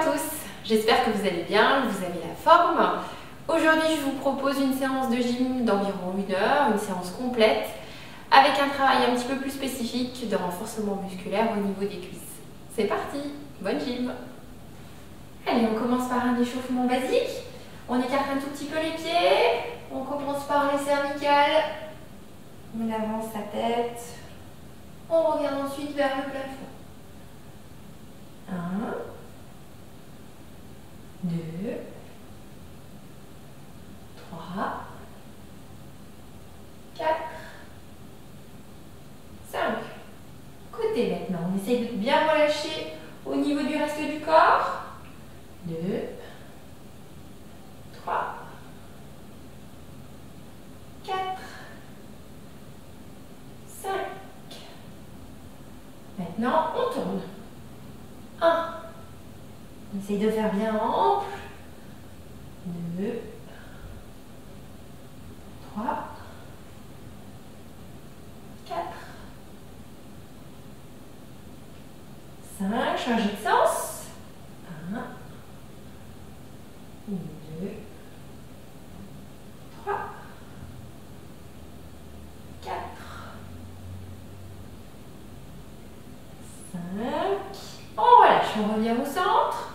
à tous, j'espère que vous allez bien, que vous avez la forme. Aujourd'hui je vous propose une séance de gym d'environ 1 heure, une séance complète avec un travail un petit peu plus spécifique de renforcement musculaire au niveau des cuisses. C'est parti, bonne gym. Allez, on commence par un échauffement basique. On écarte un tout petit peu les pieds, on commence par les cervicales, on avance sa tête, on regarde ensuite vers le plafond. 1, 2, 3, 4, 5. Côté maintenant, on essaye de bien relâcher au niveau du reste du corps. 2, 3, 4, 5. Maintenant, on tourne. 1. On essaye de faire bien ample. 2, 3, 4, 5. Changez de sens. 1, 2, 3, 4, 5. On relâche, on revient au centre.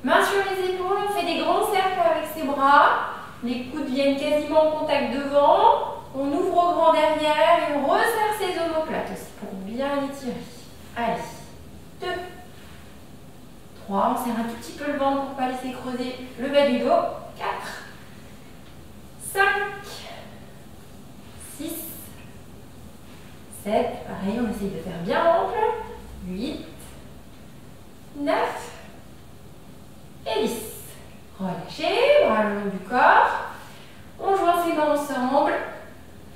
Mains sur les épaules, on fait des grands cercles avec ses bras. Les coudes viennent quasiment en contact devant. On ouvre au grand derrière et on resserre ses omoplates aussi pour bien les tirer. Allez, 2, 3, on serre un tout petit peu le ventre pour ne pas laisser creuser le bas du dos. 4, 5, 6, 7, pareil, on essaye de faire bien ample. 8, 9 et 10. Relâchez, bras le long du corps. On joint ses mains ensemble.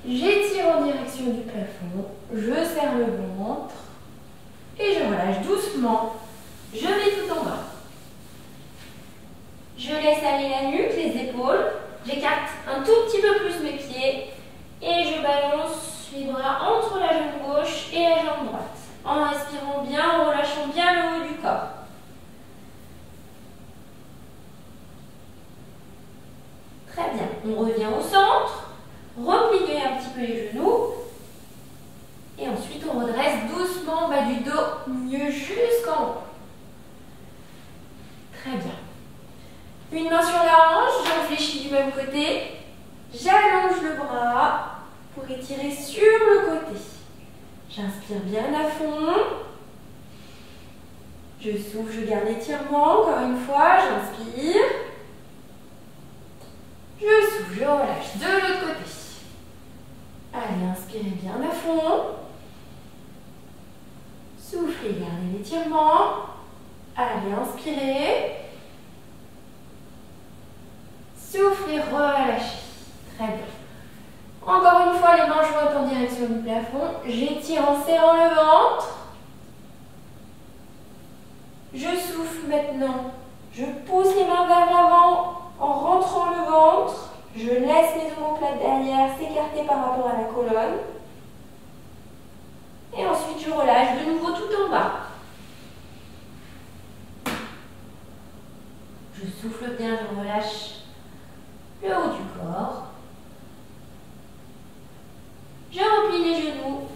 J'étire en direction du plafond. Je serre le ventre. Et je relâche doucement. Je vais tout en bas. Je laisse aller la nuque, les épaules. J'écarte un tout petit peu plus mes pieds. Et je balance les bras entre la jambe gauche et la jambe droite. En respirant bien, en relâchant bien le haut du corps. Très bien. On revient au centre. Repliez un petit peu les genoux. Et ensuite, on redresse doucement en bas du dos, mieux jusqu'en haut. Très bien. Une main sur la hanche, je réfléchis du même côté. J'allonge le bras pour étirer sur le côté. J'inspire bien à fond. Je souffle, je garde l'étirement. Encore une fois, j'inspire. Je souffle, je relâche de l'autre côté. Allez, inspirez bien à fond. Soufflez, gardez l'étirement. Allez, inspirez. Soufflez, relâchez. Très bien. Encore une fois, les mains jointes en direction du plafond. J'étire en serrant le ventre. Je souffle maintenant. Je pousse les mains vers l'avant en rentrant le ventre. Je laisse mes omoplates derrière s'écarter par rapport à la colonne. Et ensuite, je relâche de nouveau tout en bas. Je souffle bien, je relâche le haut du corps. Je replie les genoux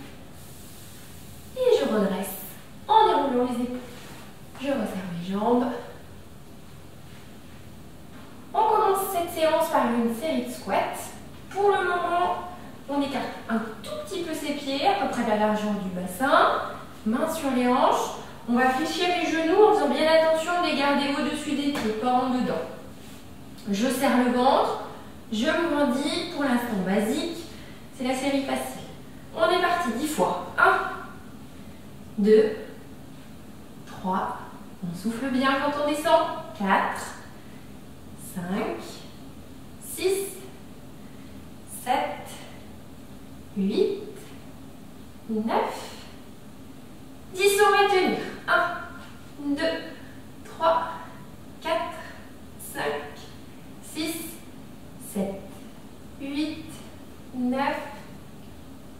et je redresse en déroulant les épaules. Je resserre mes jambes. On commence cette séance par une série de squats. Pour le moment, on écarte un tout petit peu ses pieds, à peu près la largeur du bassin. Mains sur les hanches. On va fléchir les genoux en faisant bien attention de les garder au-dessus des pieds, pas en dedans. Je serre le ventre. Je me grandis. Pour l'instant, basique. C'est la série facile. On est parti 10 fois. 1, 2, 3. On souffle bien quand on descend. 4, 5, 6, 7, 8, 9, 10. On va tenir. 1, 2, 3, 4, 5, 6, 7, 8, 9,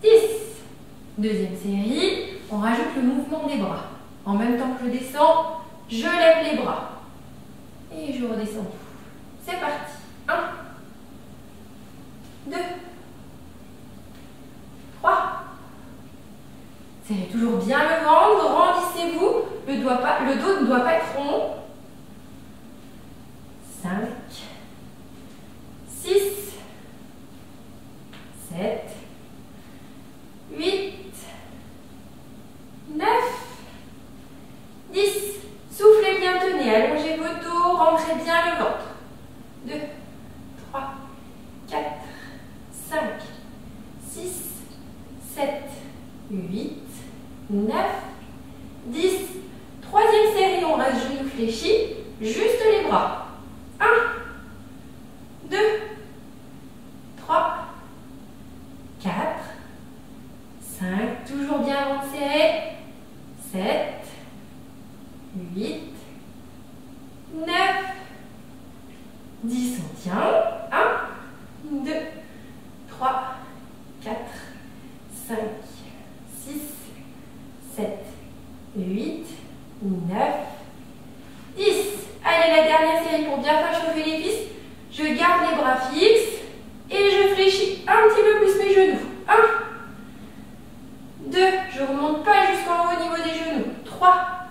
10. Deuxième série, on rajoute le mouvement des bras. En même temps que je descends, je lève les bras. Et je redescends. C'est parti. 1, 2, 3. Serrez toujours bien le ventre, grandissez-vous. Le dos ne doit pas être rond. 5, 6, 7, 8, 9, 10. Soufflez bien, tenez, allongez vos dos, rentrez bien le ventre. 2, 3, 4, 5, 6, 7, 8, 9, 10. Troisième série, on reste genoux fléchis, juste les bras. 1, 2, 3, 4, 5, toujours bien ventre serré, 7, 8, 9, 10, on tient, 1, 2, 3, 4, 5, 6, 7, 8, 9, 10. Allez, la dernière série pour bien faire chauffer les cuisses. Je garde les bras fixes et je fléchis un petit peu plus mes genoux. 1, 2, je ne remonte pas jusqu'en haut au niveau des genoux. 3,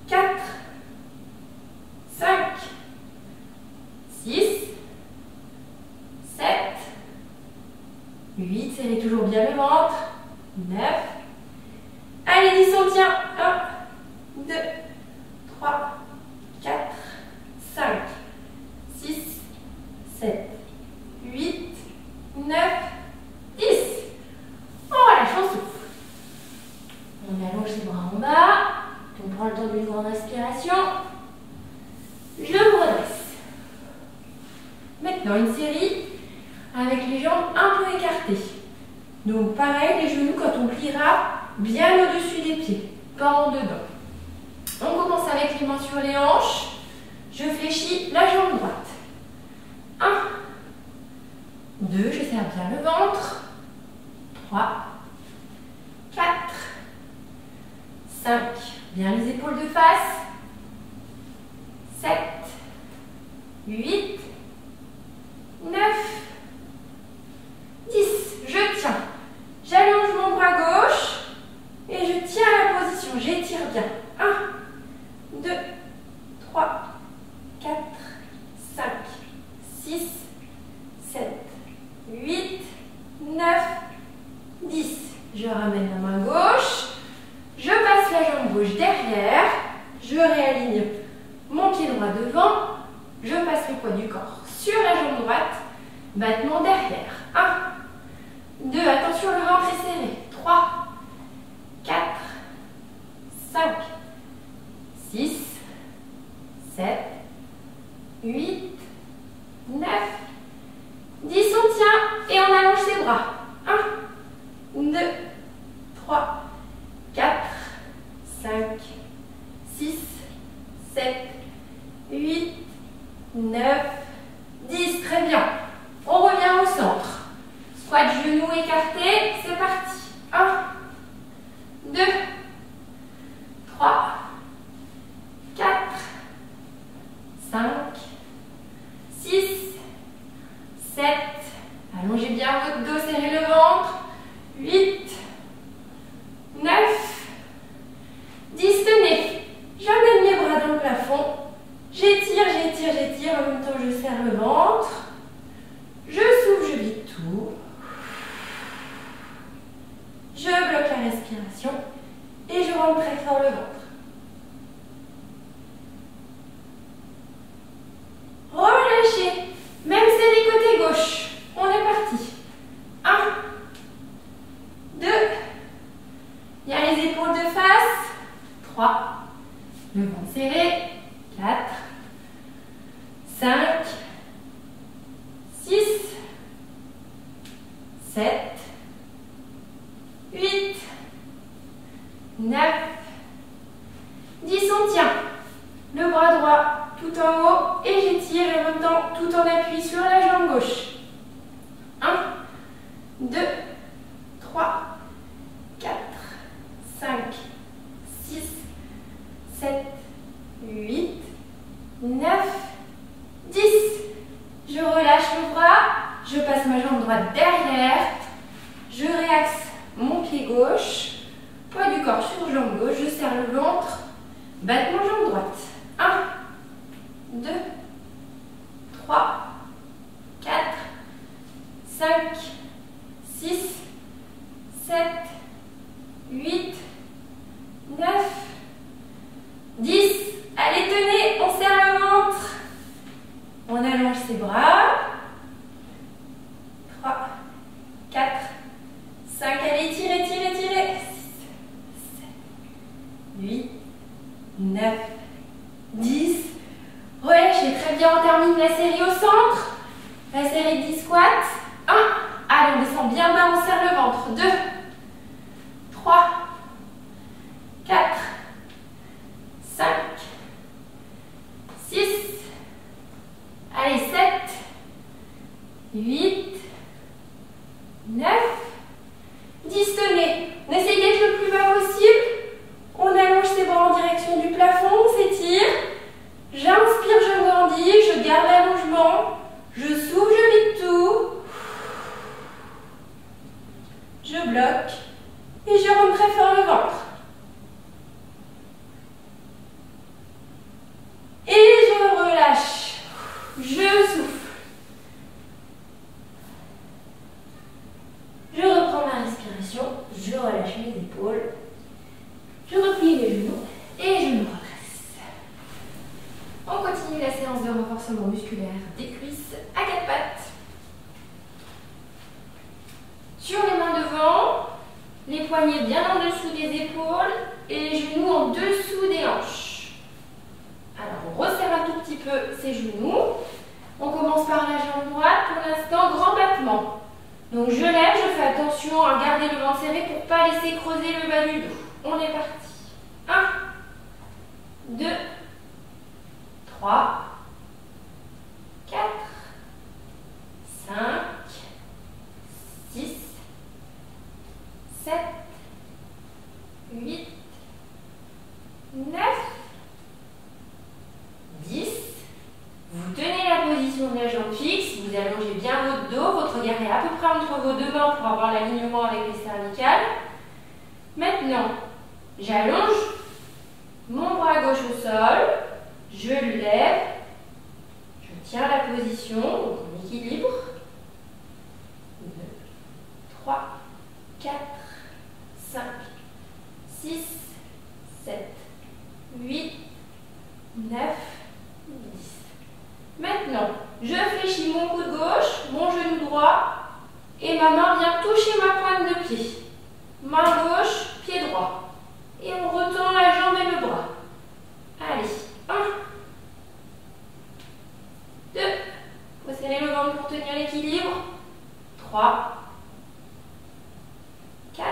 4, 5, 6, 7, 8, serrez toujours bien le ventre. 9, allez, 10, on tient. 1, 2, 3, 4, 5, 6, 7, 8, 9, 10. On relâche, on souffle. On allonge les bras en bas. On prend le temps d'une grande respiration. Je me redresse. Maintenant, une série avec les jambes un peu écartées. Donc, pareil, les genoux, quand on pliera, bien au-dessus des pieds, pas en dedans. On commence avec les mains sur les hanches. Je fléchis la jambe droite. 1, 2, je serre bien le ventre. 3, 4, 5, bien les épaules de face. 7, 8, 9, 10. Je tiens. J'allonge mon bras gauche et je tiens la position. J'étire bien. 1, 2, 3, 4, 5, 6, 7, 8, 9, 10. Je ramène la main gauche. Je passe la jambe gauche derrière. Je réaligne mon pied droit devant. Je passe le poids du corps sur la jambe droite. Battement derrière. 1, 2, attention, le ventre est serré. 3, 4, 5, 6, 7, 8, 9, 10. On tient et on allonge ses bras. 1, 2, 3, 4, 5, 6, 7, 8, 9, 10. Très bien. On revient au centre. Squat genoux écartés. C'est parti. 1, 2, 3, 4, 5, 6, 7. Allongez bien votre dos, serrez le ventre. 8, 9, 10. Tenez. J'amène mes bras dans le plafond. J'étire, j'étire, j'étire. En même temps, je serre le ventre. Je souffle, je vide tout. Je bloque la respiration et je rentre très fort le ventre. Relâchez. Même serré côté gauche. On est parti. 1, 2. Il y a les épaules de face. 3. Le ventre serré. 4. 5. 6. 7. 8. 9. 10. On tient. Le bras droit tout en haut et j'étire et en même temps tout en appui sur la jambe gauche. 1, 2, 3, 4, 5, 6, 7, 8, 9, 10. Je relâche le bras, je passe ma jambe droite derrière, je réaxe mon pied gauche, poids du corps sur jambe gauche, je serre le ventre, battement jambe droite. 1, 2, 3, 4, 5, 6, 7, 8, 9, 10. Allez, tenez, on serre le ventre. On allonge ses bras. 3, 4, 5. Allez, tirez, tirez, tirez. 6, 7, 8, 9, 10. Relâchez, très bien, on termine la série au centre. La série de 10 squats. 1. Allez, on descend bien bas, on serre le ventre. 2, 3, 4, 5, 6, allez, 7, 8, 9, 10, tenez. On essaye d'être le plus bas possible. On allonge ses bras en direction du plafond, on s'étire. J'inspire, je grandis, je garde l'allongement. Je souffle, je vide tout. Je bloque. Et je remonte très fort le ventre. Et je relâche. Je souffle. Je reprends ma respiration. Je relâche mes épaules. Je replie les genoux et je me redresse. On continue la séance de renforcement musculaire des cuisses à 4 pattes. Sur les mains devant, les poignets bien en dessous des épaules et les genoux en dessous des hanches. Alors on resserre un tout petit peu ses genoux. On commence par la jambe droite. Pour l'instant, grand battement. Donc je lève, je fais attention à garder le ventre serré pour ne pas laisser creuser le bas du dos. On est parti. 1, 2, 3, 4, 5, 6, 7, 8, 9, 10. Vous tenez la position de la jambe fixe, vous allongez bien votre dos, votre regard est à peu près entre vos deux mains pour avoir l'alignement avec les cervicales. Maintenant, j'allonge mon bras gauche au sol, je le lève, je tiens la position, donc on équilibre. 2, 3, 4, 5, 6, 7, 8, 9, 10. Maintenant, je fléchis mon coude gauche, mon genou droit et ma main vient toucher ma pointe de pied. Main gauche, pied droit. Et on retend la jambe et le bras. Allez, 1, 2, faut serrer le ventre pour tenir l'équilibre. 3, 4,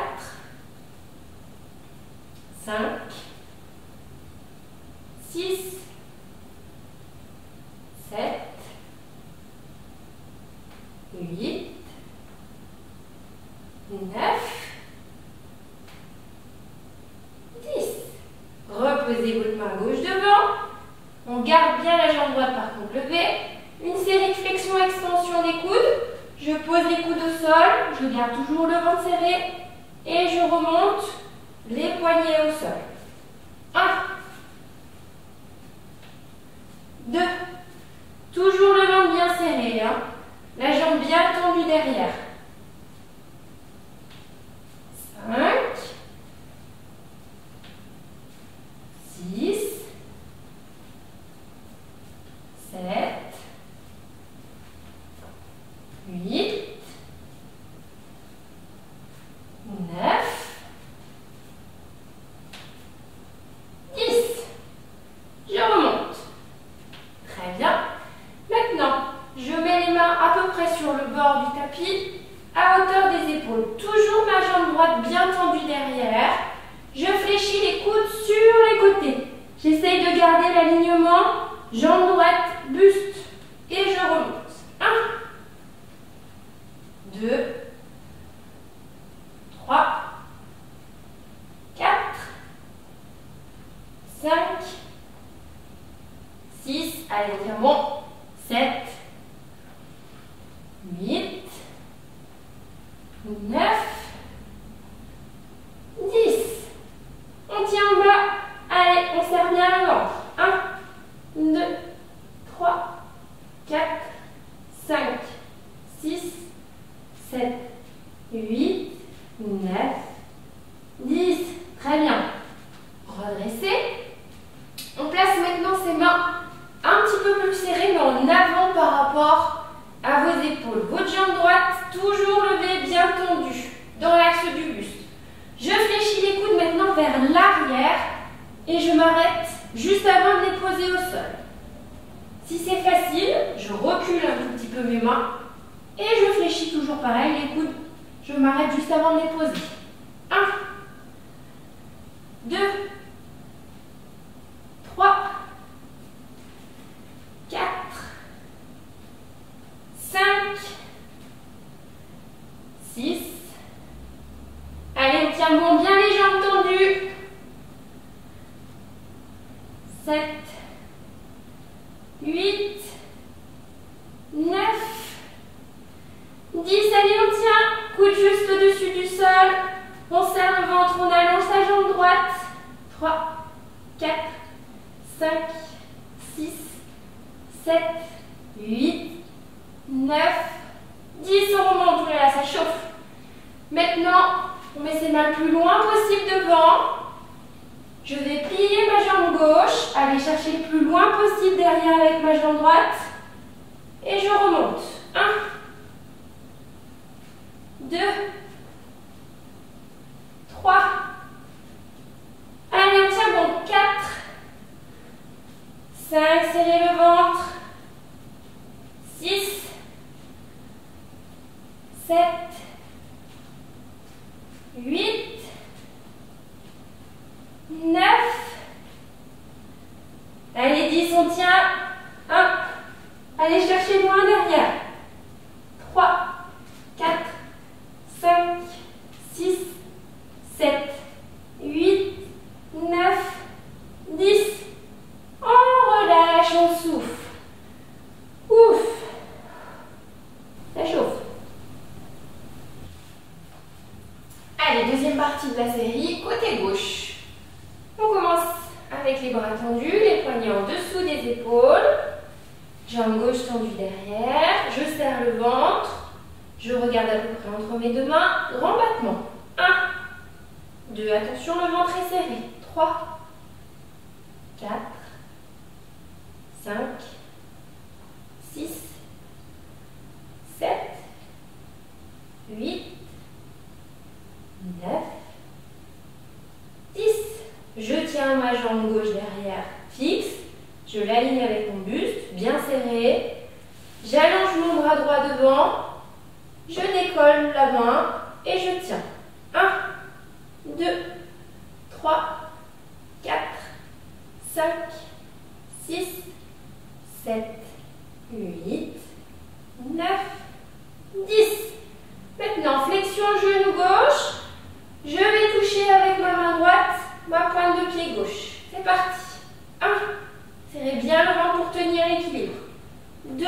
5, 6, 7, 8, 9, 10. Reposez votre main gauche devant. On garde bien la jambe droite par contre levée. Une série de flexion-extension des coudes. Je pose les coudes au sol. Je garde toujours le ventre serré. Et je remonte les poignets au sol. 1, 2. Toujours le ventre bien serré. La jambe bien tendue derrière. 5, 6, 7, 8, 9, 10. Je remonte. Très bien. Maintenant, je mets les mains à peu près sur le bord du tapis, à hauteur des épaules. Toujours ma jambe droite bien tendue derrière. Je fléchis les coudes sur les côtés. J'essaye de garder l'alignement. Jambe droite, buste. Et je remonte. 1, 2, 3, 4, 5, 6, allez, on tient bon. 7, 8, 9, 10. On tient en bas. Allez, on serre bien le ventre. 1, 2, 3, 4, 5, 6, 7, 8, 9, 10. Très bien. Redressez. On place maintenant ses mains un petit peu plus serrées, mais en avant par rapport à vos épaules. Votre jambe droite, toujours levée, bien tendue, dans l'axe du buste. Je fléchis les coudes maintenant vers l'arrière et je m'arrête juste avant de les poser au sol. Si c'est facile, je recule un tout petit peu mes mains et je fléchis toujours pareil les coudes. Je m'arrête juste avant de les poser. 1, 2, 3, 4, 5, 6. Allez, on tient bon, bien les jambes tendues. 7, 8, 9, 10. Allez, on tient. Coude juste au-dessus du sol. On serre le ventre, on allonge sa jambe droite. 3, 4, 5, 6, 7, 8, 9, 10. On remonte, oh là là, ça chauffe. Maintenant, on met ses mains le plus loin possible devant. Je vais plier ma jambe gauche, aller chercher le plus loin possible derrière avec ma jambe droite. Et je remonte. 1, 2, 3. Allez, on tient bon. 4, 5, serrez le ventre. 6, 7, 8, 9. Allez, 10, on tient. 1. Allez, cherchez loin derrière. 3, 4, 5, 6, 7, 8, 9, 10. On relâche, on souffle. Ouf. Ça chauffe. Allez, deuxième partie de la série, côté gauche. On commence avec les bras tendus, les poignets en dessous des épaules. Jambe gauche tendue derrière. Je serre le ventre. Je regarde à peu près entre mes deux mains. Grand battement. 1, 2, attention, le ventre est serré. 3, 4, 5, 6, 7, 8, 9, 10. Je tiens ma jambe gauche derrière fixe. Je l'aligne avec mon buste, bien serré. J'allonge mon bras droit devant. Je décolle la main et je tiens. 1, 2, 3, 4, 5, 6, 7, 8, 9, 10. Maintenant, flexion genou gauche. Je vais toucher avec ma main droite ma pointe de pied gauche. C'est parti. 1. Serrez bien le ventre pour tenir l'équilibre. 2.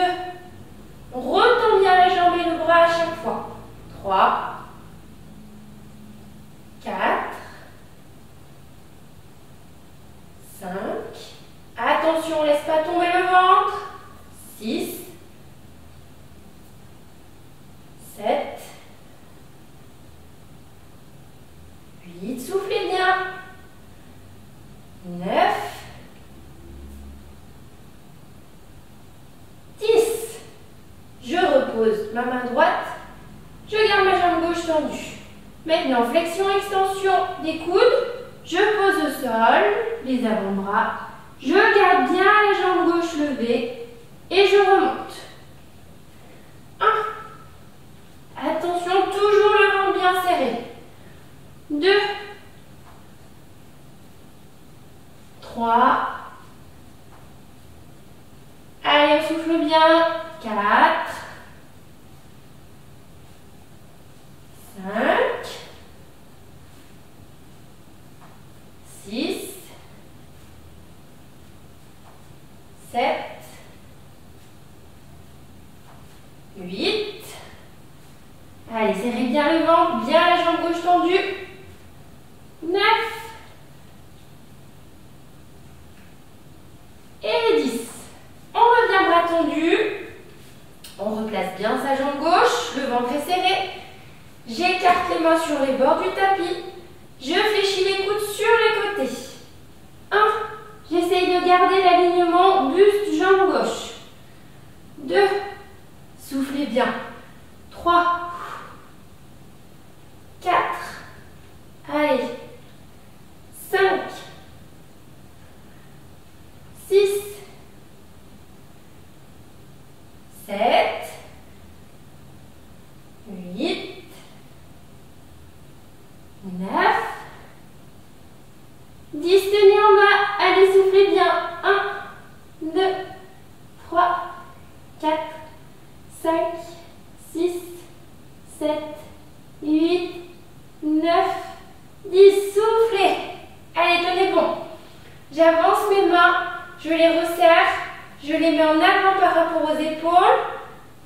On retend bien la jambe et le bras à chaque fois. 3. 4. 5. Attention, laisse pas tomber le ventre. 6. 7. 8. Soufflez bien. 9. 10. Je repose ma main droite. Je garde ma jambe gauche tendue. Maintenant, flexion-extension des coudes. Je pose au sol les avant-bras. Je garde bien la jambe gauche levée et je remonte. 1. Attention, toujours le ventre bien serré. 2. 3. Allez, on souffle bien. 4. 5. 6. 7, 8. Allez, serrez bien le ventre, bien la jambe gauche tendue. 9 et 10. On revient bras tendus. On replace bien sa jambe gauche, le ventre est serré. J'écarte les mains sur les bords du tapis. Je fléchis les coudes sur les côtés. 1. J'essaye de garder l'alignement buste, jambe gauche. 2. Soufflez bien. 3. 4. Allez. 5. 6. 7. 8. 9. 10. Tenez en bas. Allez, soufflez bien. 1, 2, 3, 4, 5, 6, 7, 8, 9, 10. Soufflez. Allez, tenez bon. J'avance mes mains. Je les resserre. Je les mets en avant par rapport aux épaules.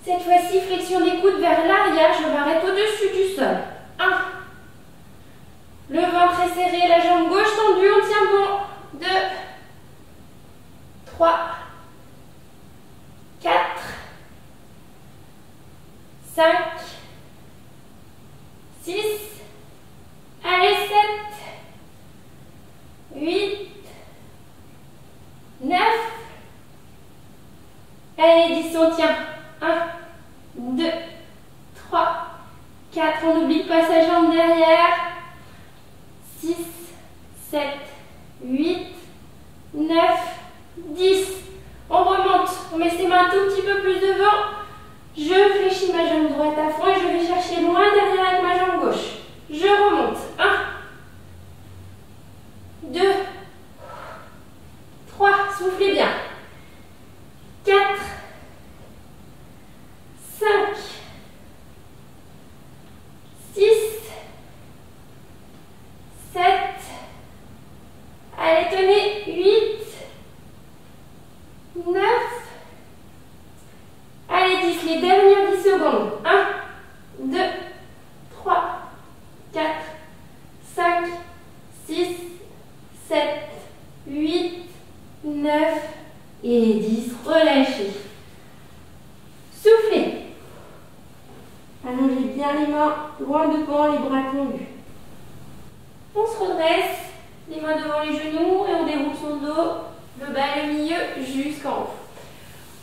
Cette fois-ci, flexion des coudes vers l'arrière. Je m'arrête au-dessus du sol. 1. Le ventre est serré, la jambe gauche tendue. On tient bon. 2. 3. 4. 5. 6. Allez, 7. 8. 9. Allez, 10, on tient. 1, 2, 3, 4. On n'oublie pas sa jambe derrière. 6, 7, 8, 9, 10. On remonte. On met ses mains un tout petit peu plus devant. Je fléchis ma jambe droite à fond et je vais chercher loin derrière avec ma jambe gauche. Je remonte. 1, 2, 3. Soufflez bien. 4, 5, 6, 7, allez, tenez, 8, 9, allez, 10, les dernières 10 secondes. 1, 2, 3, 4, 5, 6, 7, 8, 9 et 10. Relâchez. Soufflez. Allongez bien les mains loin devant, les bras tendus. On se redresse, les mains devant les genoux et on déroule son dos, le bas et le milieu jusqu'en haut.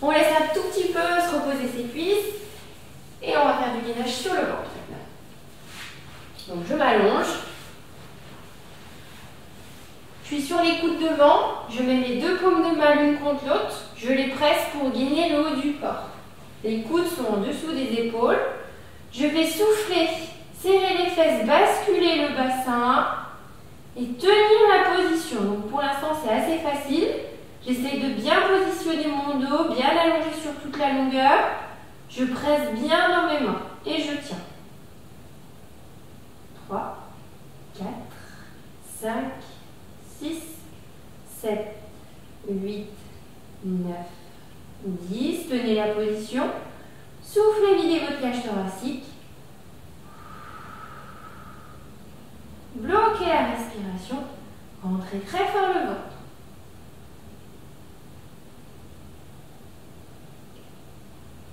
On laisse un tout petit peu se reposer ses cuisses et on va faire du gainage sur le ventre maintenant. Donc je m'allonge. Je suis sur les coudes devant, je mets mes deux paumes de main l'une contre l'autre, je les presse pour gainer le haut du corps. Les coudes sont en dessous des épaules. Je vais souffler, serrer les fesses, basculer le bassin et tenir la position. Donc pour l'instant c'est assez facile. J'essaie de bien positionner mon dos, bien l'allonger sur toute la longueur. Je presse bien dans mes mains et je tiens. 3, 4, 5, 6, 7, 8, 9, 10. Tenez la position. Soufflez, videz votre cage thoracique. Bloquez la respiration. Rentrez très fort le ventre.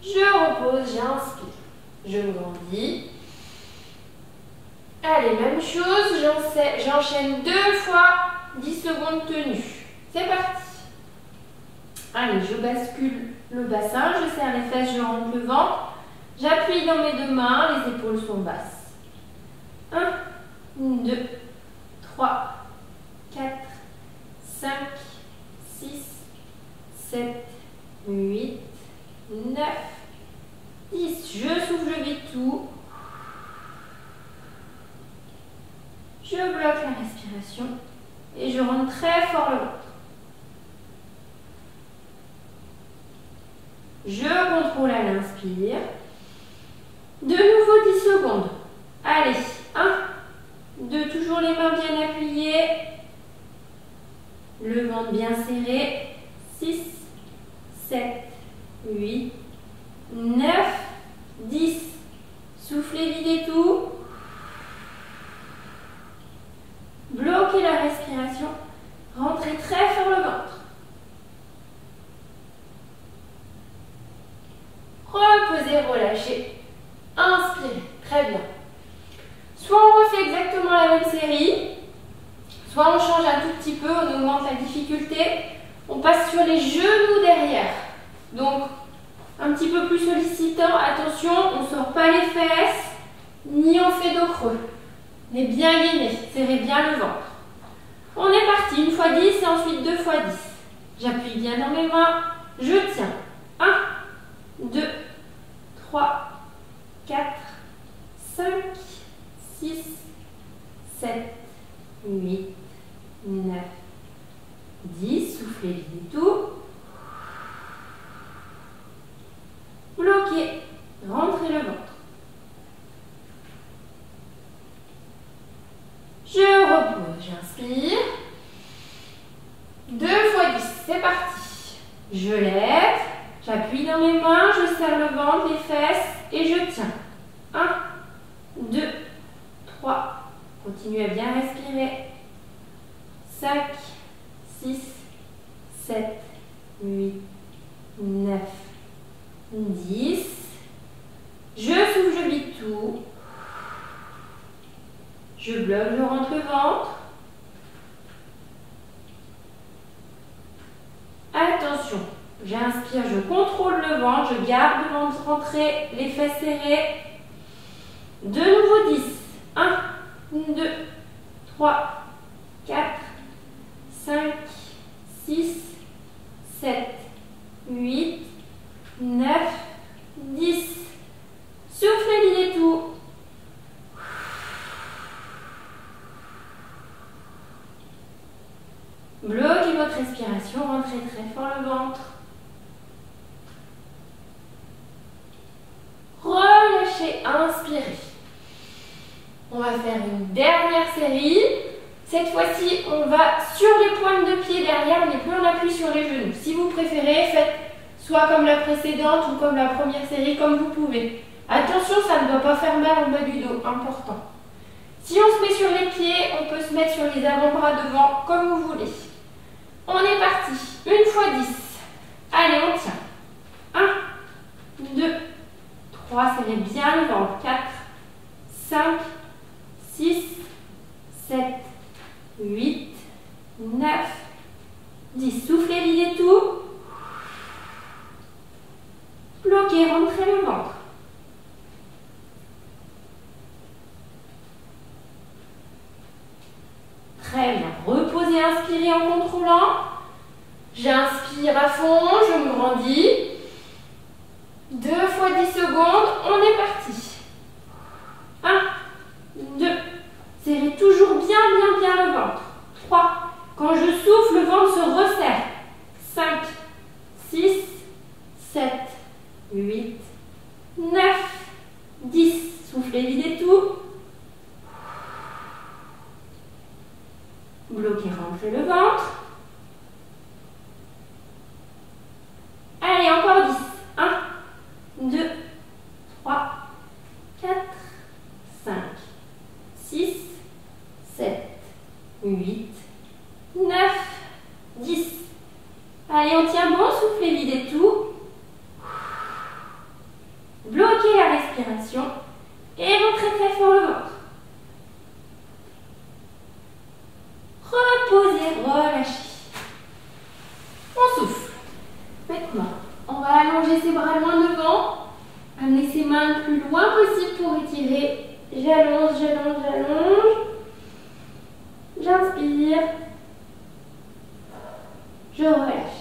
Je repose, j'inspire. Je me grandis. Allez, même chose, j'enchaîne 2 fois 10 secondes tenues. C'est parti. Allez, je bascule le bassin, je serre les fesses, je rentre le ventre. J'appuie dans mes deux mains, les épaules sont basses. 1, 2, 3, 4, 5, 6, 7, 8, 9, 10. Je souffle, je vide tout. Je bloque la respiration et je rentre très fort le ventre. Je contrôle à l'inspire. De nouveau 10 secondes. Allez, 1, 2, toujours les mains bien appuyées. Le ventre bien serré. 6, 7, 8, 9, 10. Soufflez, videz tout. Bloquez la respiration. Rentrez très fort le ventre. Reposez, relâchez. Inspirez. Très bien. Soit on refait exactement la même série, soit on change un tout petit peu, on augmente la difficulté. On passe sur les genoux derrière. Donc, un petit peu plus sollicitant. Attention, on ne sort pas les fesses, ni on fait dos creux. On est bien gainé. Serrez bien le ventre. On est parti. 1 fois 10 et ensuite 2 fois 10. J'appuie bien dans mes mains. Je tiens. 1, 2, 3, 4, 5, 6, 7, 8, 9, 10. Soufflez, videz tout. Bloquez. Rentrez le ventre. Je repose. J'inspire. 2 fois 10. C'est parti. Je lève. J'appuie dans mes mains. Je serre le ventre, les fesses et je tiens. 1, 2, 3. Continuez à bien respirer. 5, 6, 7, 8, 9, 10. Je souffle, je vide tout. Je bloque, je rentre le ventre. Attention, j'inspire, je contrôle le ventre, je garde le ventre rentré, les fesses serrées. De nouveau 10. 1, 2, 3, 4, 5, 6, 7, 8, 9, 10. Soufflez, videz tout. Bloquez votre respiration, rentrez très fort le ventre. Relâchez, inspirez. On va faire une dernière série. Cette fois-ci, on va sur les pointes de pied derrière, mais plus on appuie sur les genoux. Si vous préférez, faites soit comme la précédente ou comme la première série, comme vous pouvez. Attention, ça ne doit pas faire mal en bas du dos, important. Si on se met sur les pieds, on peut se mettre sur les avant-bras devant, comme vous voulez. On est parti. 1 fois 10. Allez, on tient. 1, 2, 3, serrez bien le ventre. 4, 5, 6, 7, 8, 9, 10. Soufflez, videz tout. Bloquez, rentrez le ventre. Très bien. Reposez, inspirez en contrôlant. J'inspire à fond, je me grandis. 2 fois 10 secondes, on est parti. 1, 2, serrez toujours bien le ventre. 3, quand je souffle, le ventre se resserre. 5, 6, 7, 8, 9, 10. Soufflez, videz tout. Bloquez, rentrez le ventre. Allez, encore 10. 1, 2, 3, 4, 5, 6, 7, 8, 9, 10. Allez, on tient bon, soufflez, videz tout. Bloquez la respiration et rentrez très fort le ventre. Reposez, relâchez. On souffle. Maintenant, on va allonger ses bras loin devant. Amener ses mains le plus loin possible pour étirer. J'allonge, j'allonge, j'allonge. J'inspire. Je relâche.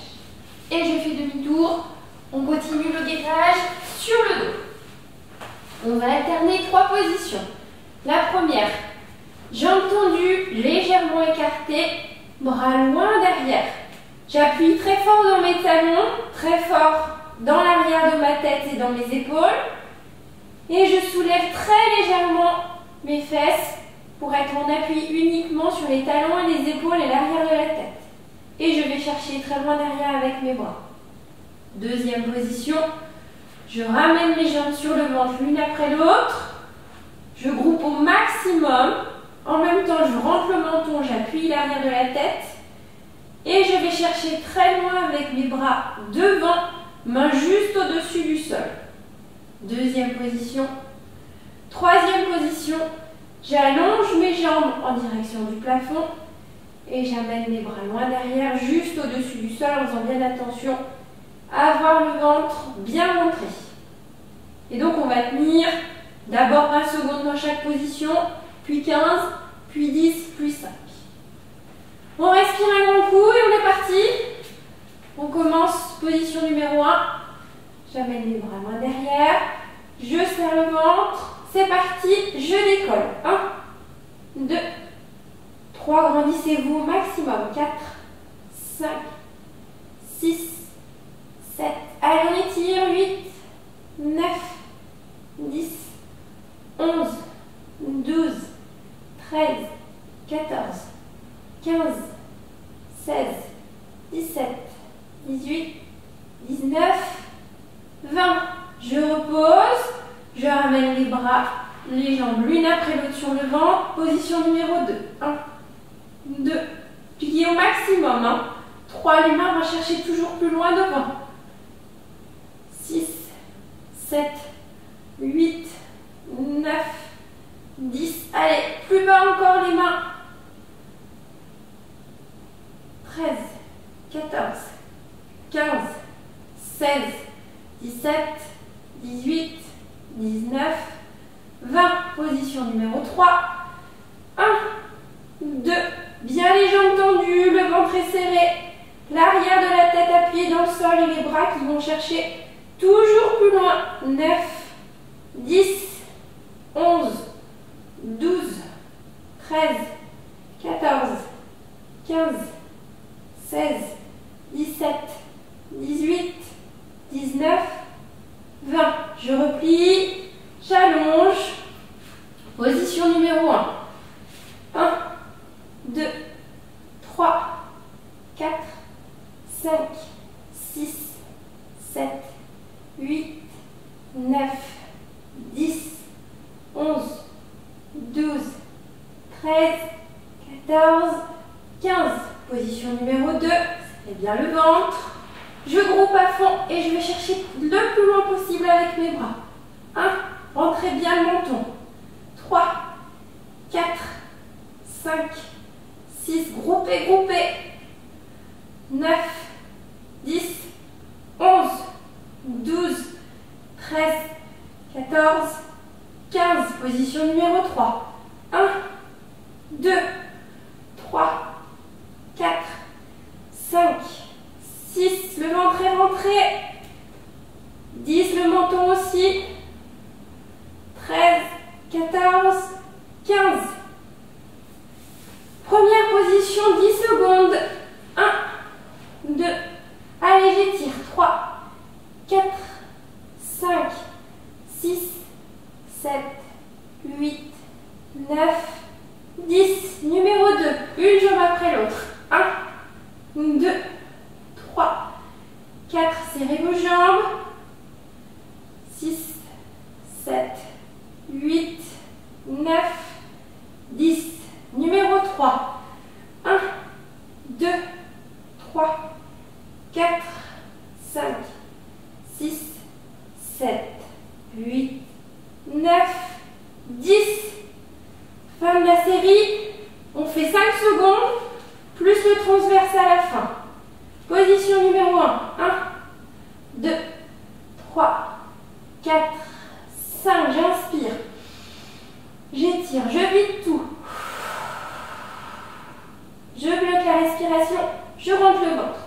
Et je fais demi-tour. On continue le gainage sur le dos. On va alterner 3 positions. La première, jambes tendues, légèrement écartées, bras loin derrière. J'appuie très fort dans mes talons, très fort dans l'arrière de ma tête et dans mes épaules. Et je soulève très légèrement mes fesses pour être en appui uniquement sur les talons et les épaules et l'arrière de la tête. Et je vais chercher très loin derrière avec mes bras. Deuxième position. Je ramène mes jambes sur le ventre l'une après l'autre. Je groupe au maximum. En même temps, je rentre le menton, j'appuie l'arrière de la tête. Et je vais chercher très loin avec mes bras devant, main juste au-dessus du sol. Deuxième position. Troisième position. J'allonge mes jambes en direction du plafond. Et j'amène mes bras loin derrière, juste au-dessus du sol, en faisant bien attention à avoir le ventre bien montré. Et donc, on va tenir d'abord 20 secondes dans chaque position, puis 15, puis 10, puis 5. On respire un grand coup et on est parti. On commence position numéro 1. J'amène mes bras loin derrière. Je serre le ventre. C'est parti. Je décolle. 1, 2, 3. Grandissez-vous au maximum. 4, 5, 6, 7. Allez, on étire. 8, 9, 10, 11, 12, 13, 14, 15, 16, 17, 18, 19, 20. Je repose, je ramène les bras, les jambes l'une après l'autre sur le ventre. Position numéro 2. 1, 2, pliez au maximum. 3, les mains vont chercher toujours plus loin devant. 6, 7, 8, 9, 10. Allez, plus bas encore les mains. 13, 14, 15, 16, 17, 18, 19, 20. Position numéro 3. 1, 2. Bien les jambes tendues, le ventre est serré. L'arrière de la tête appuyée dans le sol et les bras qui vont chercher toujours plus loin. 9, 10, 11, 12, 13, 14, 15, 16, 17, 18, 19, 20. Je replie, j'allonge. Position numéro 1. 1, 2, 3, 4, 5, 6, 7, 8, 9, 10, 11, 12, 13, 14, 15. Position numéro 2, serrez bien le ventre. Je groupe à fond et je vais chercher le plus loin possible avec mes bras. 1, rentrez bien le menton. 3, 4, 5, 6, groupez, groupez. 9, 10, 11, 12, 13, 14, 15. Position numéro 3. 1, 2, 3, 4, 5, 6. Le ventre est rentré. 10, le menton aussi. 13, 14, 15. Première position, 10 secondes. 1, 2, allez, j'étire. 3, 4, 5, 6, 7, 8, 9, 10. Numéro 2, une jambe après l'autre. 1, 2, 3, 4, serrez vos jambes. 6, 7, 8, 9, 10. Numéro 3. 1, 2, 3, 4, 5, 6, 7, 8, 9, 10. Fin de la série. On fait 5 secondes, plus le transverse à la fin. Position numéro 1. 1, 2, 3, 4, 5. J'inspire. J'étire, je vide tout. Je bloque la respiration, je rentre le ventre.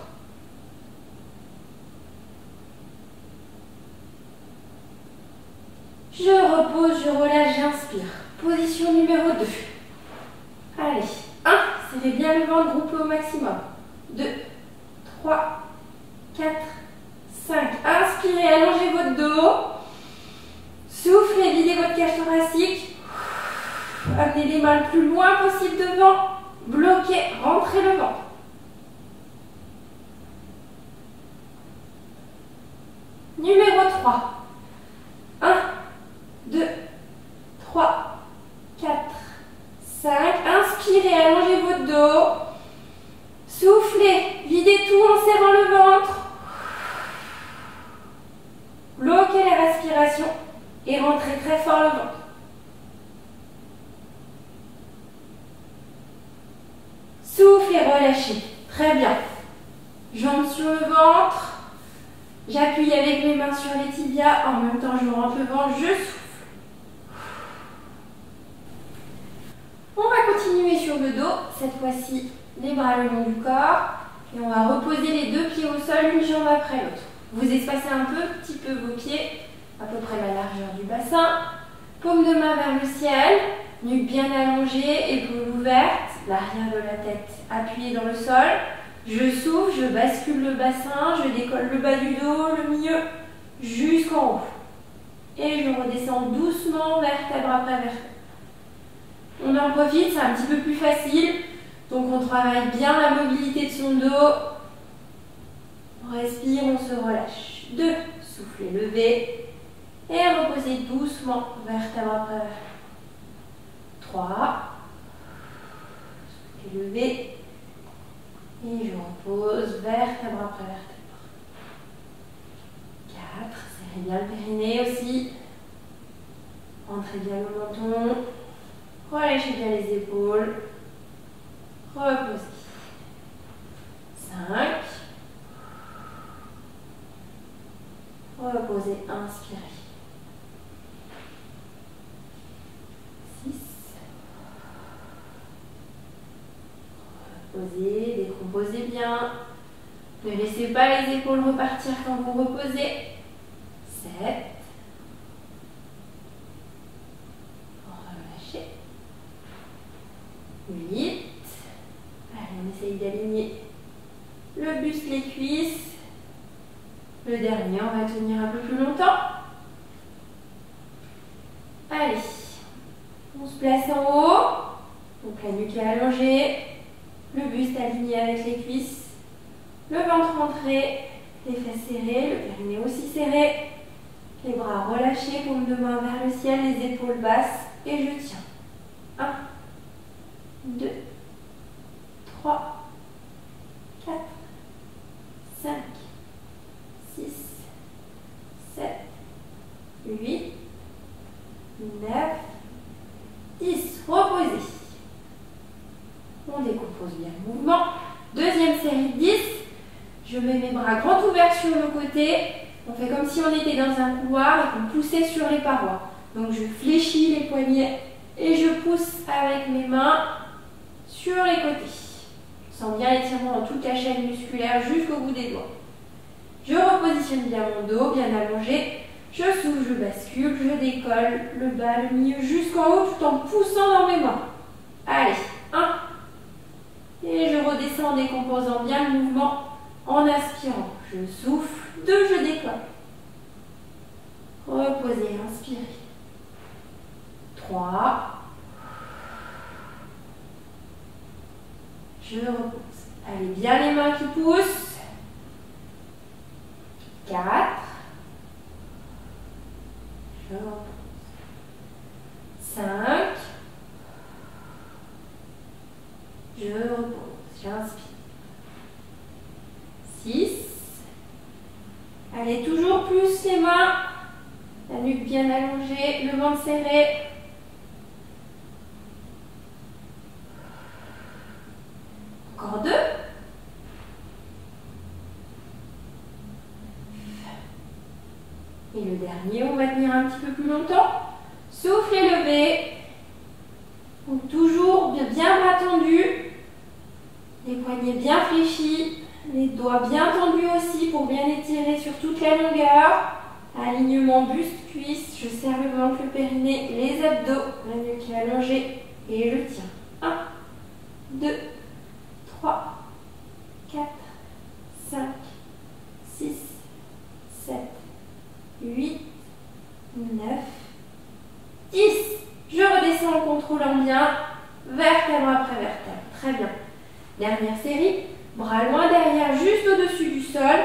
Je repose, je relâche, j'inspire. Position numéro 2. Allez, 1, serrez bien le ventre, groupez au maximum. 2, 3, 4, 5. Inspirez, allongez votre dos. Soufflez, videz votre cage thoracique. Amenez les mains le plus loin possible devant. Bloquez, rentrez le ventre. Numéro 3. 1, 2, 3, 4, 5. Inspirez, allongez votre dos. Soufflez, videz tout en serrant le ventre. Bloquez la respiration et rentrez très fort le ventre. Soufflez, relâchez. Très bien. Jambes sur le ventre. J'appuie avec mes mains sur les tibias. En même temps, je rentre le ventre. Je souffle. On va continuer sur le dos. Cette fois-ci, les bras le long du corps. Et on va reposer les deux pieds au sol, une jambe après l'autre. Vous espacez un petit peu vos pieds, à peu près la largeur du bassin. Paume de main vers le ciel. Nuque bien allongée, épaules ouvertes. L'arrière de la tête appuyée dans le sol. Je souffle, je bascule le bassin, je décolle le bas du dos, le milieu, jusqu'en haut. Et je redescends doucement, vertèbre après vertèbre. On en profite, c'est un petit peu plus facile. Donc on travaille bien la mobilité de son dos. On respire, on se relâche. 2, soufflez, levez. Et reposez doucement, vertèbre après vertèbre. 3, soufflez, levez. Et je repose, vertèbre après vertèbre. 4, serrez bien le périnée aussi. Rentrez bien le menton. Relâchez bien les épaules. Reposez. 5. Reposez, inspirez. 6. Reposez, décomposez bien. Ne laissez pas les épaules repartir quand vous reposez. 7. Relâchez. 8. Allez, on essaye d'aligner le buste, les cuisses. Le dernier, on va tenir un peu plus longtemps. Allez, on se place en haut. Donc la nuque est allongée. Le buste aligné avec les cuisses. Le ventre rentré. Les fesses serrées. Le périnée aussi serré. Les bras relâchés, paume de main vers le ciel. Les épaules basses. Et je tiens. 1, 2, 3, 4, 5, 6, 7, 8, 9, 10. Reposez. On décompose bien le mouvement. Deuxième série de 10. Je mets mes bras grands ouverts sur le côté. On fait comme si on était dans un couloir et qu'on poussait sur les parois. Donc je fléchis les poignets et je pousse avec mes mains sur les côtés. Je sens bien l'étirement dans toute la chaîne musculaire jusqu'au bout des doigts. Je repositionne bien mon dos, bien allongé. Je souffle, je bascule, je décolle le bas, le milieu jusqu'en haut tout en poussant dans mes mains. Allez, 1. Et je redescends en décomposant bien le mouvement en inspirant. Je souffle, 2, je décolle. Reposez, inspirez. 3. Je repose. Allez, bien les mains qui poussent. 4. Je repose. 5. Je repose. J'inspire. 6. Allez, toujours plus les mains. La nuque bien allongée, le ventre serré. Encore 2. Et le dernier, on va tenir un petit peu plus longtemps. Souffle et levez. Donc toujours bien bras tendus. Les poignets bien fléchis. Les doigts bien tendus aussi pour bien étirer sur toute la longueur. Alignement buste, cuisse. Je serre le ventre, le périnée, les abdos. La nuque est allongée et je tiens. 1, 2, 3, 4, 5, 6, 7, 8, 9, 10. Je redescends en contrôlant bien. Vertèbre après vertèbre. Très bien. Dernière série. Bras loin derrière, juste au-dessus du sol.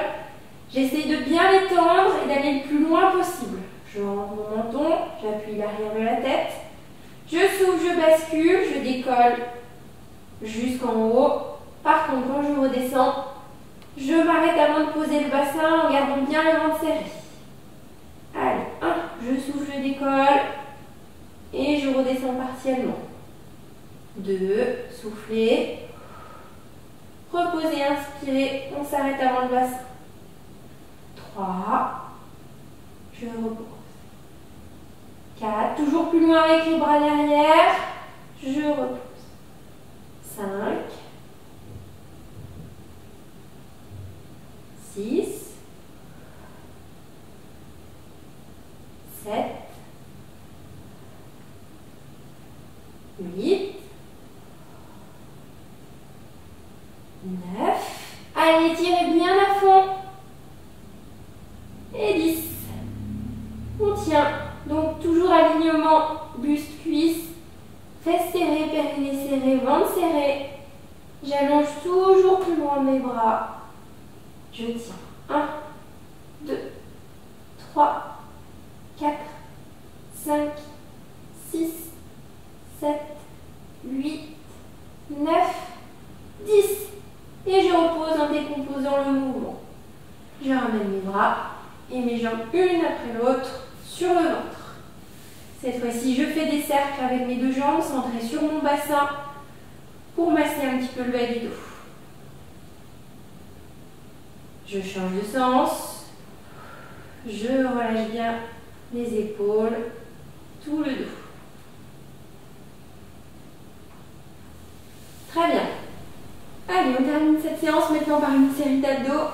J'essaie de bien les tendre et d'aller le plus loin possible. Je rentre mon menton, j'appuie l'arrière de la tête. Je souffle, je bascule, je décolle jusqu'en haut. Par contre, quand je redescends, je m'arrête avant de poser le bassin en gardant bien le ventre serré. Allez, 1, je souffle, je décolle et je redescends partiellement. 2, soufflez. Reposez, inspirez, on s'arrête avant le bassin. 3, je repose. 4, toujours plus loin avec les bras derrière, je repose. 5, 6, 7, 8, 9. Allez, tirez bien à fond. Et 10. On tient. Donc toujours alignement buste, cuisse, fesses serrées, périnée serré, ventre serré. J'allonge toujours plus loin mes bras. Je tiens. 1, 2, 3, 4, 5, 6, 7, 8, 9, 10. Et je repose en décomposant le mouvement. Je ramène mes bras et mes jambes une après l'autre sur le ventre. Cette fois-ci, je fais des cercles avec mes deux jambes centrées sur mon bassin pour masser un petit peu le bas du dos. Je change de sens. Je relâche bien les épaules, tout le dos. Très bien. Allez, on termine cette séance maintenant par une série d'abdos.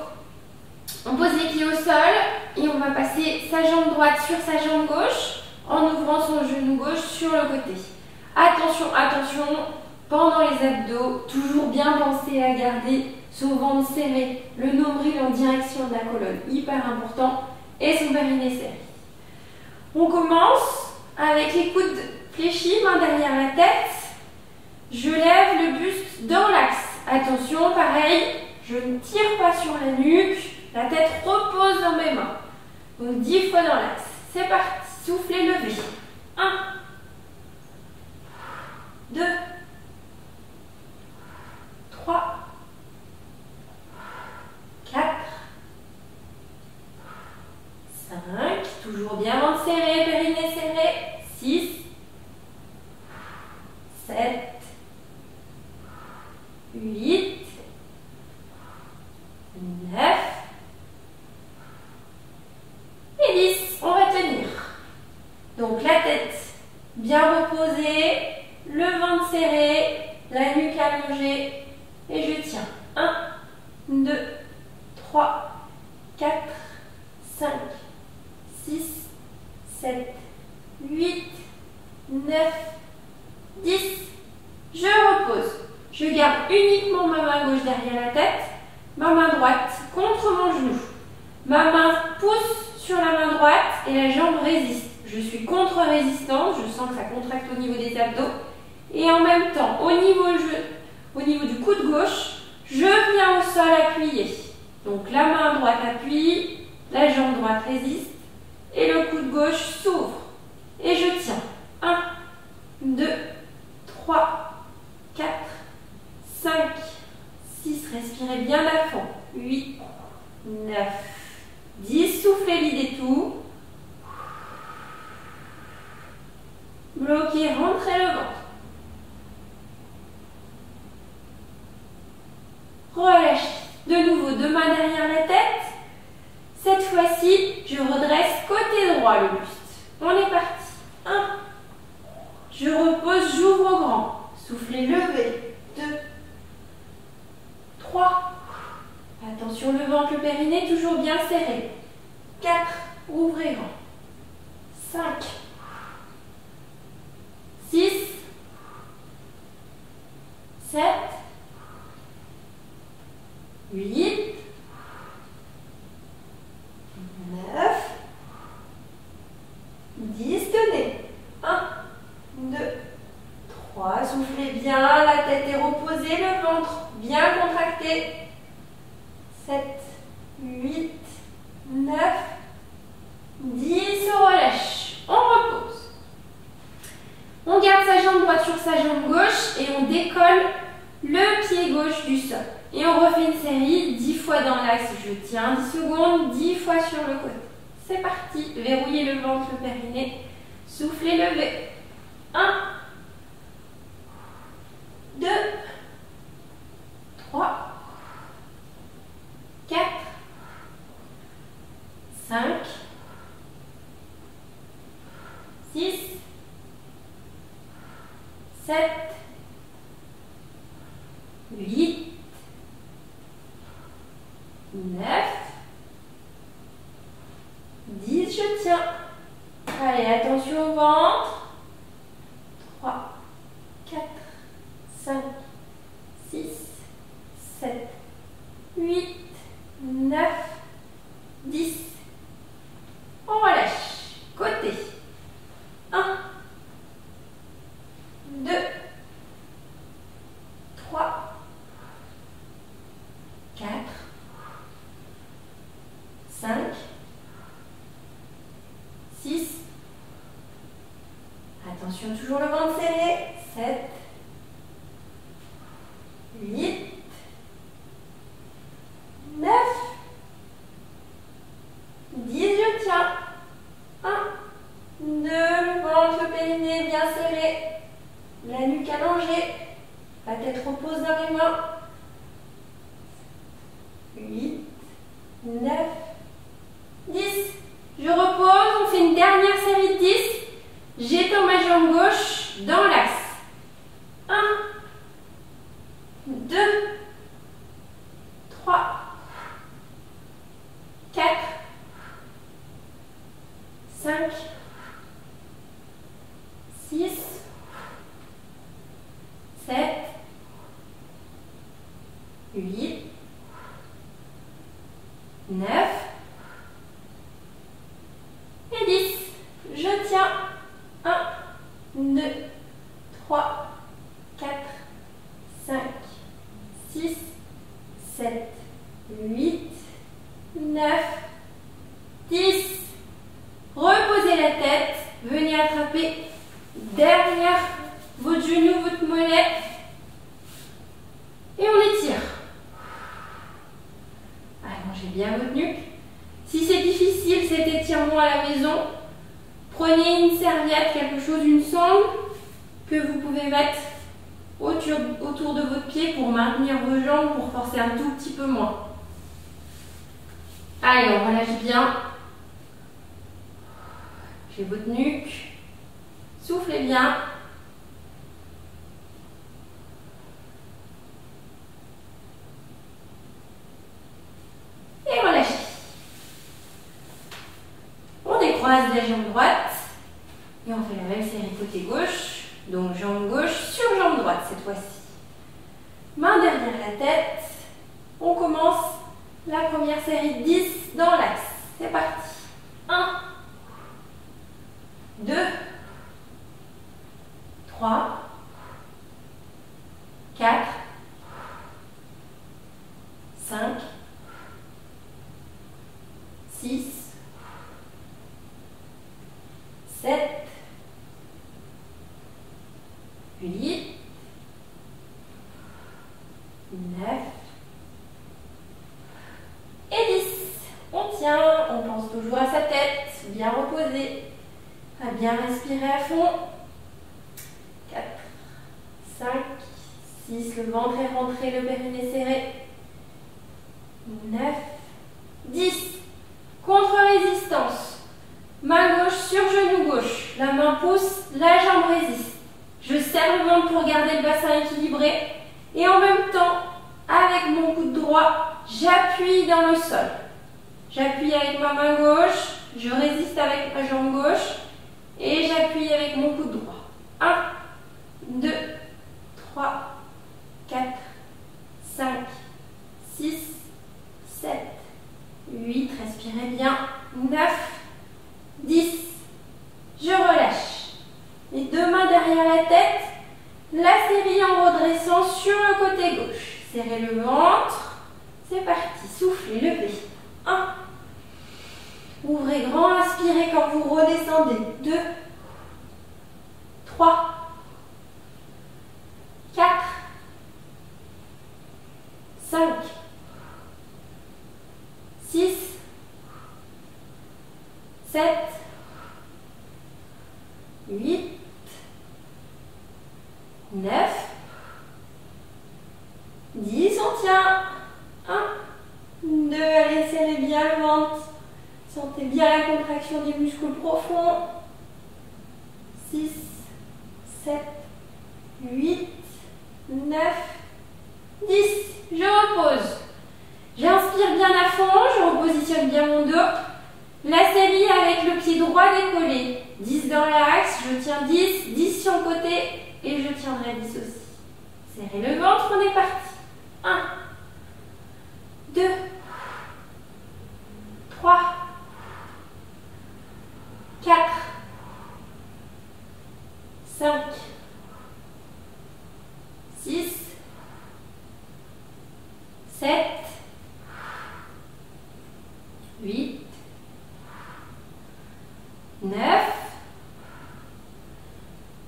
On pose les pieds au sol et on va passer sa jambe droite sur sa jambe gauche en ouvrant son genou gauche sur le côté. Attention, attention, pendant les abdos, toujours bien penser à garder son ventre serré, le nombril en direction de la colonne, hyper important, et son périnée serré. On commence avec les coudes fléchis, main derrière la tête. Je lève le buste dans l'axe. Attention, pareil, je ne tire pas sur la nuque, la tête repose dans mes mains. Donc 10 fois dans l'axe. C'est parti, soufflez, levez. 1, 2, 3, 4, 5, toujours bien ventre serré, périnée serré. 6, 7, 8, 9 et 10. On va tenir. Donc la tête bien reposée, le ventre serré, la nuque allongée et je tiens. 1, 2, 3, 4, 5, 6, 7, 8, 9, 10. Je repose. Je garde uniquement ma main gauche derrière la tête, ma main droite contre mon genou. Ma main pousse sur la main droite et la jambe résiste. Je suis contre-résistance, je sens que ça contracte au niveau des abdos. Et en même temps, au niveau du coude gauche, je viens au sol appuyer. Donc la main droite appuie, la jambe droite résiste et le coude gauche s'ouvre. Et je tiens. 1, 2, 3, 4, 5, 6, respirez bien à fond. 8, 9, 10, soufflez, videz tout. Bloquez, rentrez le ventre. Relâchez. De nouveau, deux mains derrière la tête. Cette fois-ci, je redresse côté droit le buste. On est parti. 1. Je repose, j'ouvre au grand. Soufflez, levez. 2. 3. Attention, le ventre, le périnée, toujours bien serré. 4. Ouvrez grand. 5. 6. 7. 8. 9. 10. Tenez. 1, 2, 3. Soufflez bien, la tête est reposée, le ventre bien contracté. 7, 8, on décolle le pied gauche du sol. Et on refait une série 10 fois dans l'axe. Je tiens 10 secondes, 10 fois sur le côté. C'est parti. Verrouillez le ventre, le périnée. Soufflez, levez. 1, 2, 3, 4, 5, 6, 7, 8, 9, 10, je tiens. Allez, attention au ventre. 3, 4, 5, 6, 7, 8, 9, 10. On relâche. Côté. 1, 2, 3, 4, 5, 6. Attention, toujours le ventre serré. 7, 8, 9, 10, je tiens. 1, 2, le ventre, le périnée bien serré. La nuque allongée. La tête repose dans les mains. 8, 9, 10. Je repose, on fait une dernière série de 10. J'étends ma jambe gauche dans l'axe. 1, 2, 3, 4, 5, 6, 7, 8, 9 et 10. Je tiens. 1, 2, 3, 4, 5, 6, 7, 8, 9, 10. Reposez la tête. Venez attraper derrière votre genou, votre mollet. Et on étire. Allongez bien votre nuque. Si c'est difficile cet étirement à la maison, prenez une serviette, quelque chose, une sangle que vous pouvez mettre autour de votre pied pour maintenir vos jambes, pour forcer un tout petit peu moins. Allez, on relâche bien. J'ai votre nuque. Soufflez bien. Et relâchez. On décroise la jambe droite. Et on fait la même série côté gauche. Donc jambe gauche sur jambe droite cette fois-ci. Main derrière la tête. On commence la première série de 10 dans l'axe. C'est parti. 1, 2, 3, 4, 5, 6, 7, 8, 9 et 10. On tient, on pense toujours à sa tête, bien reposée, à bien respirer à fond. 4, 5, 6, le ventre est rentré, le périnée serré. 9, 10. Contre-résistance. Main gauche sur genou gauche. La main pousse, la jambe résiste. Je serre le ventre pour garder le bassin équilibré. Et en même temps, avec mon coude droit, j'appuie dans le sol. J'appuie avec ma main gauche, je résiste avec ma jambe gauche et j'appuie avec mon coude droit. 1, 2, 3, 4, 5, 6, 7, 8, respirez bien, 9, 10, je relâche. Les deux mains derrière la tête, la série en redressant sur le côté gauche. Serrez le ventre, c'est parti, soufflez, levez. 1, ouvrez grand, inspirez quand vous redescendez. 2, 3, 4, 7, 8, 9, 10, on tient. 1, 2, allez, serrez bien le ventre. Sentez bien la contraction des muscles profonds. 6, 7, 8, 9, 10. Je repose. J'inspire bien à fond, je repositionne bien mon dos. La série avec le pied droit décollé. 10 dans l'axe, je tiens 10, 10 sur le côté et je tiendrai 10 aussi. Serrez le ventre, on est parti. 1, 2, 3, 4, 5, 6, 7, 8, 9,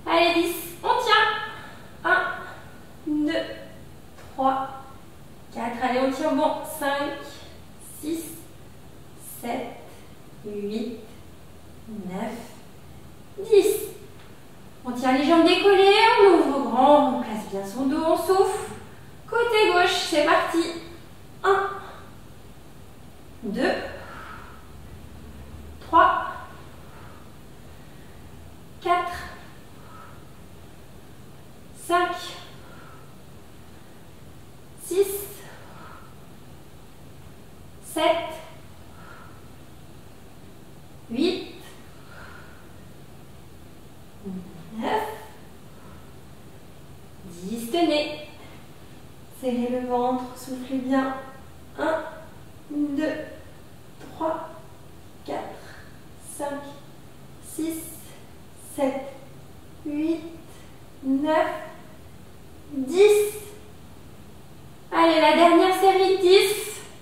allez 10, on tient. 1, 2, 3, 4, allez on tient bon. 5, 6, 7, 8, 9, 10. On tient les jambes décollées, on ouvre grand, on place bien son dos, on souffle. Côté gauche, c'est parti. 1, 2, 3, 4, 5, 6, 7, 8, 9, 10, tenez. Serrez le ventre, soufflez bien. 1, 2, 3, 4, 5, 6, 7, 8, 9, 10. Allez, la dernière série, 10.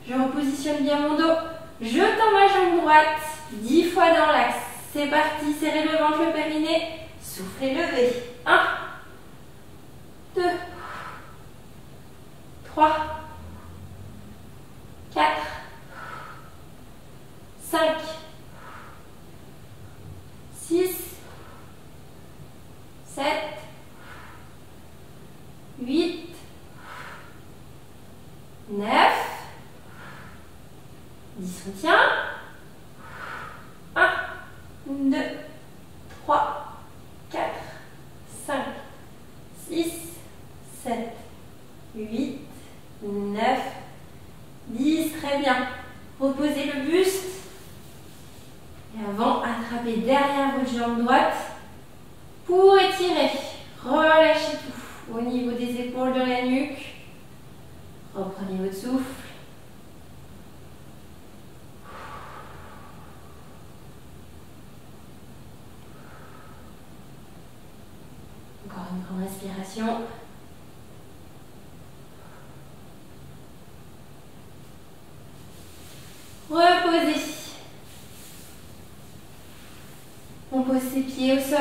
Je repositionne bien mon dos. Je tends ma jambe droite 10 fois dans l'axe. C'est parti, serrez le ventre, le périnée. Soufflez, levez. 1, 2, 3, 4, 5, 6, 7, 8, 9, 10, on tient. 1, 2, 3, 4, 5, 6, 7, 8, 9, 10, très bien. Reposez le buste. Et avant, attrapez derrière votre jambe droite pour étirer. Relâchez tout au niveau des épaules, de la nuque. Reprenez votre souffle. Encore une grande respiration. Reposez. On pose ses pieds au sol,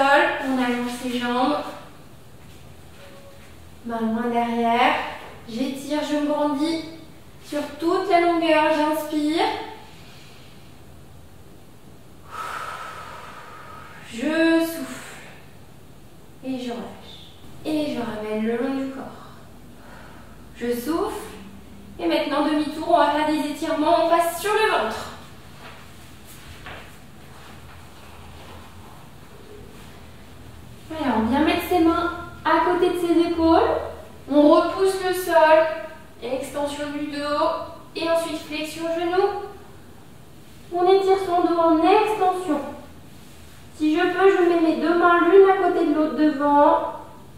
on allonge ses jambes. Main loin derrière. J'étire, je me grandis sur toute la longueur. J'inspire. Je souffle. Et je relâche. Et je ramène le long du corps. Je souffle. Et maintenant, demi-tour, on va faire des étirements. On passe sur le ventre. Voilà, on vient mettre ses mains à côté de ses épaules. On repousse le sol. Extension du dos. Et ensuite, flexion genou. On étire son dos en extension. Si je peux, je mets mes deux mains l'une à côté de l'autre devant.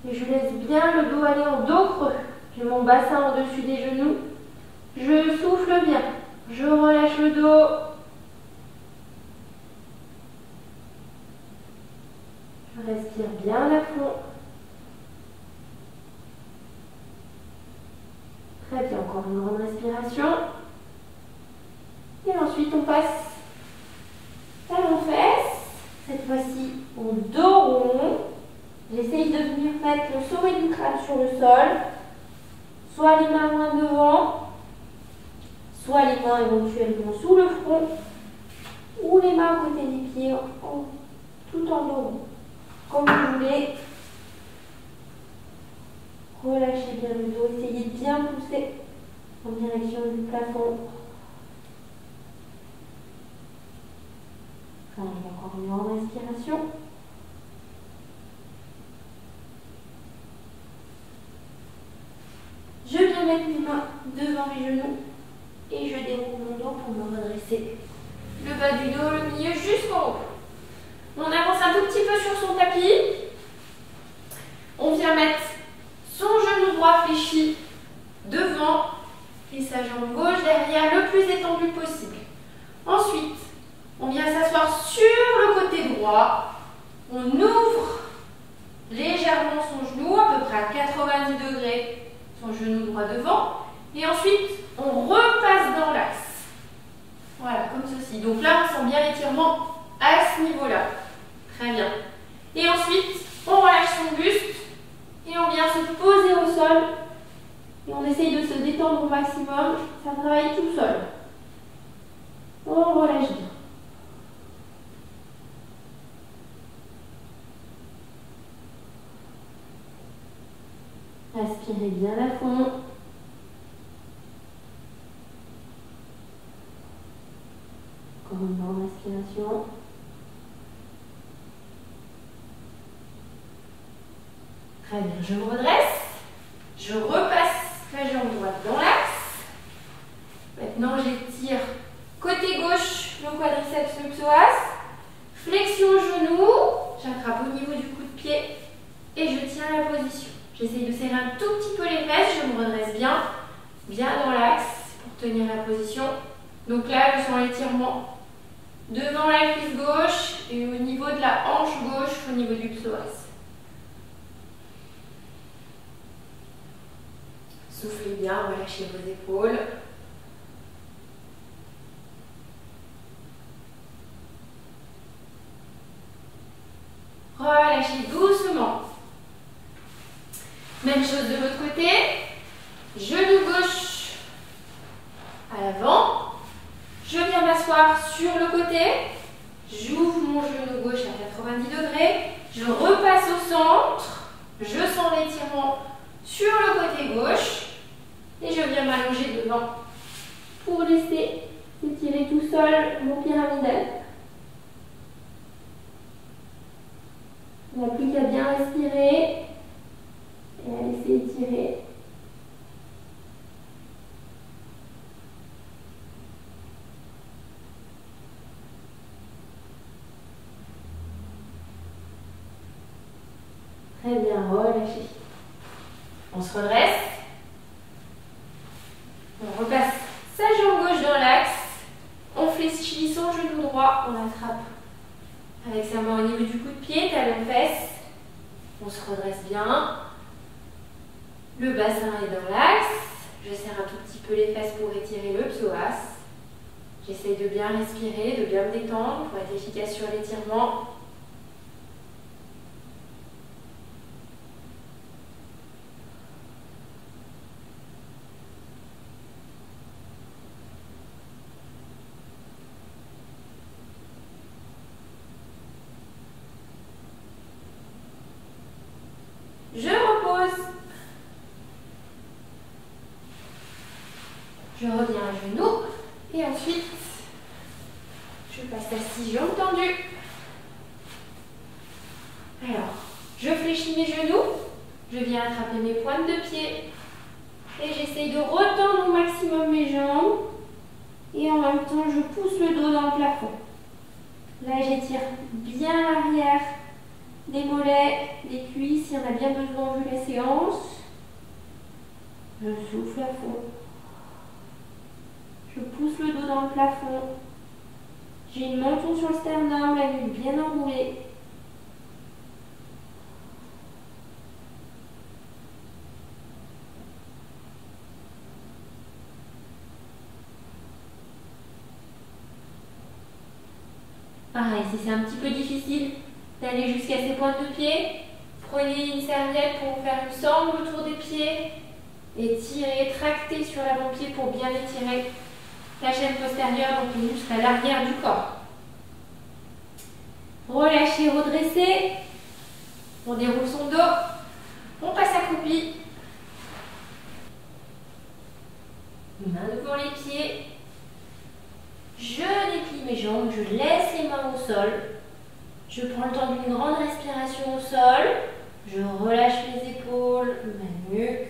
Et je laisse bien le dos aller en dos creux. J'ai mon bassin au-dessus des genoux. Je souffle bien. Je relâche le dos. Je respire bien à fond. Très bien, encore une grande respiration. Et ensuite, on passe talons-fesses. Cette fois-ci, au dos rond. J'essaye de venir mettre le sommet du crâne sur le sol. Soit les mains loin devant, soit les mains éventuellement sous le front, ou les mains à côté des pieds. pieds tout en dos, comme vous voulez. Relâchez bien le dos, essayez de bien pousser en direction du plafond. Allez, encore une grande respiration. Je viens mettre mes mains devant mes genoux et je déroule mon dos pour me redresser. Le bas du dos, le milieu jusqu'en haut. On avance un tout petit peu sur son tapis. On vient mettre son genou droit fléchi devant et sa jambe gauche derrière, le plus étendu possible. Ensuite, on vient s'asseoir sur le côté droit. On ouvre légèrement son genou, à peu près à 90 degrés, son genou droit devant. Et ensuite, on repasse dans l'axe. Voilà, comme ceci. Donc là, on sent bien l'étirement à ce niveau-là. Très bien. Et ensuite, on relâche son buste et on vient se poser au sol. Et on essaye de se détendre au maximum. Ça travaille tout seul. On relâche bien. Respirez bien à fond. Encore une grande respiration. Très bien, je me redresse. Je repasse la jambe droite dans l'axe. Maintenant, j'étire côté gauche le quadriceps, le psoas. Flexion genou. J'attrape au niveau du coup de pied et je tiens la position. J'essaye de serrer un tout petit peu les fesses. Je me redresse bien dans l'axe pour tenir la position. Donc là, je sens l'étirement devant la cuisse gauche et au niveau de la hanche gauche, au niveau du psoas. Soufflez bien, relâchez vos épaules. Relâchez doucement. Même chose de l'autre côté. Genou gauche à l'avant. Je viens m'asseoir sur le côté. J'ouvre mon genou gauche à 90 degrés. Je repasse au centre. Je sens l'étirement sur le côté gauche. Et je viens m'allonger devant pour laisser s'étirer tout seul mon pyramidal. Il n'y a plus qu'à bien respirer et à laisser étirer. Très bien, relâchez. On se redresse. On repasse sa jambe gauche dans l'axe. On fléchit son genou droit. On attrape avec sa main au niveau du coup de pied, talon fesse. On se redresse bien. Le bassin est dans l'axe. Je serre un tout petit peu les fesses pour étirer le psoas. J'essaye de bien respirer, de bien me détendre pour être efficace sur l'étirement. Je repose. Je reviens à genoux. Et ensuite, je passe assis, jambes tendues. Alors, je fléchis mes genoux. Je viens attraper mes pointes de pied. Et j'essaye de retendre au maximum mes jambes. Et en même temps, je pousse le dos dans le plafond. Là, j'étire bien l'arrière des mollets, des cuisses, il y en a bien besoin vu la séance. Je souffle à fond. Je pousse le dos dans le plafond. J'ai une menton sur le sternum, la nuque bien enroulée. Pareil, si c'est un petit peu difficile d'aller jusqu'à ces pointes de pied, prenez une serviette pour faire une sangle autour des pieds et tirez, tractez sur l'avant-pied pour bien étirer la chaîne postérieure, donc les muscles à l'arrière du corps. Relâchez, redressez. On déroule son dos. On passe accroupi. Main devant les pieds. Je déplie mes jambes, je laisse les mains au sol. Je prends le temps d'une grande respiration au sol. Je relâche les épaules, ma nuque.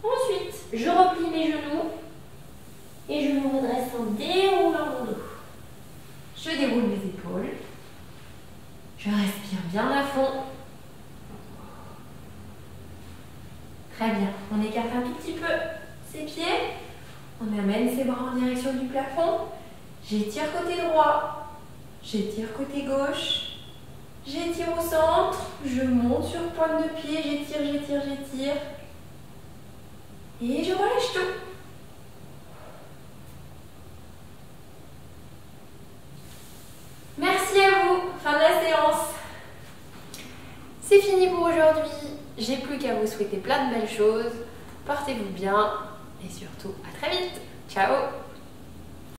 Ensuite, je replie mes genoux et je me redresse en déroulant mon dos. Je déroule mes épaules. Je respire bien à fond. Très bien. On écarte un tout petit peu ses pieds. On amène ses bras en direction du plafond. J'étire côté droit. J'étire côté gauche. J'étire au centre. Je monte sur pointe de pied. J'étire, j'étire, j'étire. Et je relâche tout. Merci à vous. Fin de la séance. C'est fini pour aujourd'hui. J'ai plus qu'à vous souhaiter plein de belles choses. Portez-vous bien et surtout à très vite. Ciao.